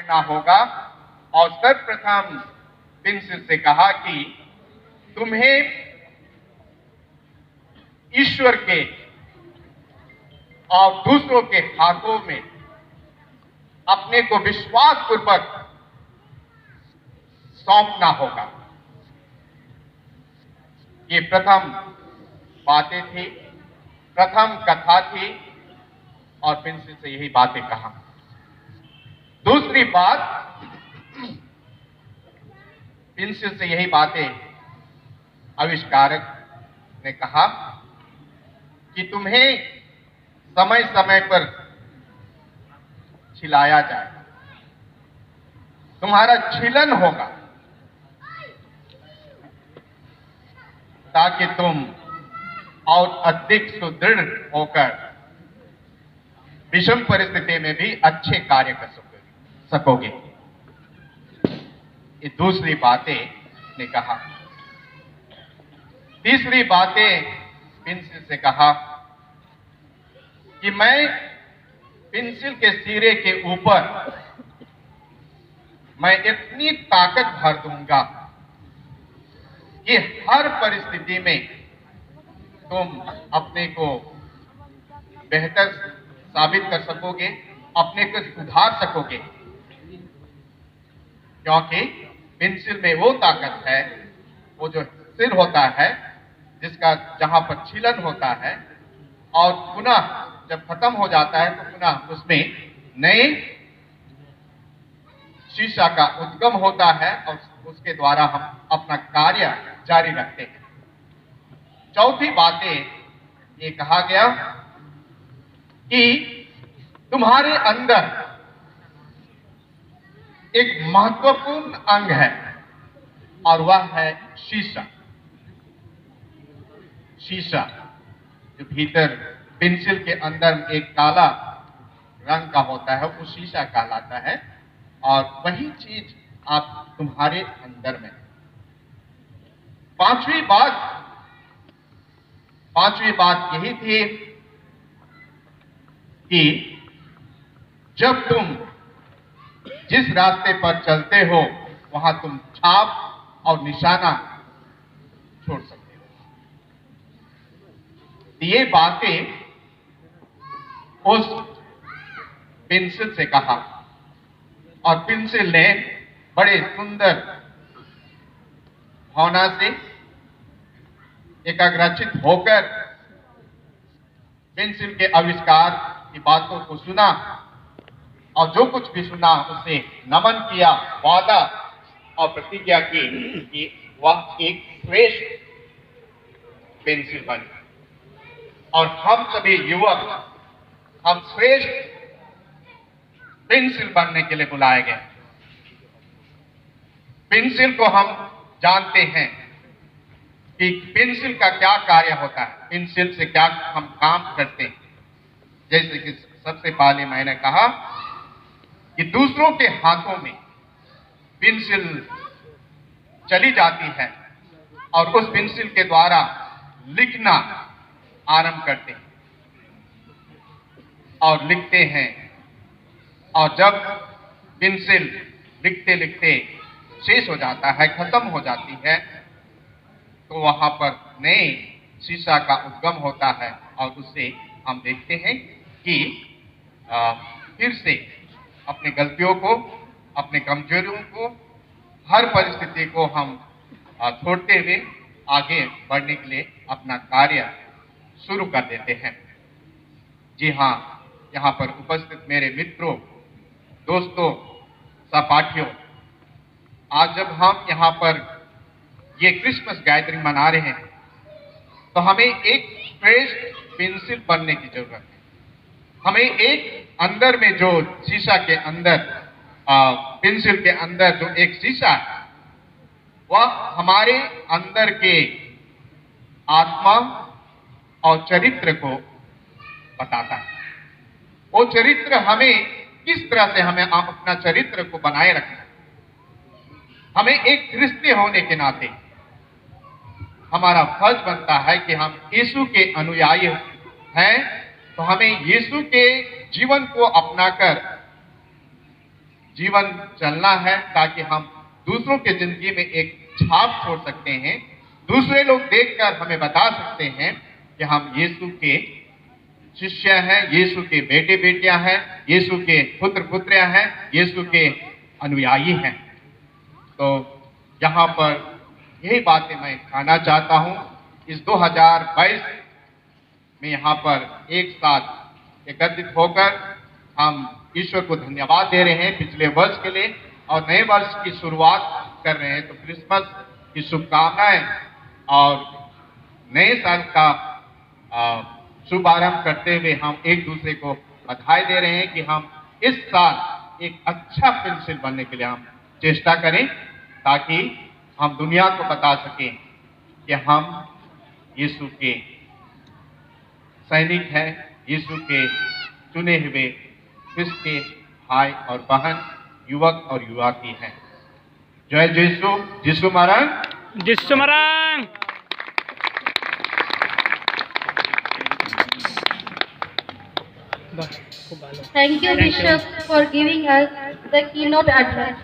रखना होगा। और सर्वप्रथम पेंसिल से कहा कि तुम्हें ईश्वर के और दूसरों के हाथों में अपने को विश्वास पूर्वक सौंपना होगा। ये प्रथम बातें थी, प्रथम कथा थी और पेंसिल से यही बातें कहा। दूसरी बात, पेंसिल से यही बातें आविष्कारक ने कहा कि तुम्हें समय समय पर छिलाया जाए, तुम्हारा छिलन होगा ताकि तुम और अधिक सुदृढ़ होकर विषम परिस्थिति में भी अच्छे कार्य कर सकोगे। ये दूसरी बातें ने कहा। तीसरी बातें पेंसिल से कहा कि मैं पेंसिल के सिरे के ऊपर मैं इतनी ताकत भर दूंगा कि हर परिस्थिति में तुम अपने को बेहतर साबित कर सकोगे, अपने को सुधार सकोगे, क्योंकि पेंसिल में वो ताकत है, वो जो सिर होता है जिसका जहां पर छिलन होता है और पुनः जब खत्म हो जाता है तो पुनः उसमें नए शीशा का उद्गम होता है और उसके द्वारा हम अपना कार्य जारी रखते हैं। चौथी बातें ये कहा गया कि तुम्हारे अंदर एक महत्वपूर्ण अंग है और वह है शीशा। शीशा जो भीतर पेंसिल के अंदर एक काला रंग का होता है वो शीशा कहलाता है और वही चीज आप तुम्हारे अंदर में। पांचवी बात यही थी कि जब तुम जिस रास्ते पर चलते हो वहां तुम छाप और निशाना छोड़ सकते हो। ये बातें उस पेंसिल से कहा और पेंसिल ने बड़े सुंदर भावना से एकाग्रचित होकर पेंसिल के आविष्कार की बातों को सुना और जो कुछ भी सुना उसे नमन किया, वादा और प्रतिज्ञा की कि वह एक श्रेष्ठ पेंसिल बने। और हम सभी युवक हम श्रेष्ठ पेंसिल बनने के लिए बुलाए गए। पेंसिल को हम जानते हैं कि पेंसिल का क्या कार्य होता है, पेंसिल से क्या हम काम करते हैं। जैसे कि सबसे पहले मैंने कहा कि दूसरों के हाथों में पेंसिल चली जाती है और उस पेंसिल के द्वारा लिखना आरंभ करते हैं और लिखते हैं और जब पेंसिल लिखते लिखते शेष हो जाता है, खत्म हो जाती है, तो वहां पर नए शीशा का उद्गम होता है और उससे हम देखते हैं कि फिर से अपनी गलतियों को, अपनी कमजोरियों को, हर परिस्थिति को हम छोड़ते हुए आगे बढ़ने के लिए अपना कार्य शुरू कर देते हैं। जी हाँ, यहाँ पर उपस्थित मेरे मित्रों, दोस्तों, सहपाठियों, आज जब हम यहाँ पर ये क्रिसमस गैदरिंग मना रहे हैं तो हमें एक श्रेष्ठ पेंसिल बनने की जरूरत है। हमें एक अंदर में जो शीशा के अंदर पेंसिल के अंदर जो एक शीशा है वह हमारे अंदर के आत्मा और चरित्र को बताता है। वो चरित्र हमें किस तरह से हमें अपना चरित्र को बनाए रखना है। हमें एक क्रिस्ती होने के नाते हमारा फर्ज बनता है कि हम यीशु के अनुयायी हैं, तो हमें यीशु के जीवन को अपनाकर जीवन चलना है, ताकि हम दूसरों के जिंदगी में एक छाप छोड़ सकते हैं। दूसरे लोग देखकर हमें बता सकते हैं कि हम यीशु के शिष्य हैं, यीशु के बेटे बेटियां हैं, यीशु के पुत्र पुत्रियां हैं, यीशु के अनुयायी हैं। तो यहाँ पर यही बातें मैं कहना चाहता हूँ। इस 2022 में यहाँ पर एक साथ एकत्रित होकर हम ईश्वर को धन्यवाद दे रहे हैं पिछले वर्ष के लिए, और नए वर्ष की शुरुआत कर रहे हैं। तो क्रिसमस की शुभकामनाएं और नए साल का शुभारंभ करते हुए हम एक दूसरे को बधाई दे रहे हैं कि हम इस साल एक अच्छा पेंसिल बनने के लिए हम चेष्टा करें, ताकि हम दुनिया को बता सकें कि हम यीशु के सैनिक हैं, यीशु के चुने हुए ख्रिस्त के भाई और बहन, युवक और युवती हैं। जय यीशु, यीशु मरण, यीशु मरण। Thank you, Bishop, for giving us the keynote address.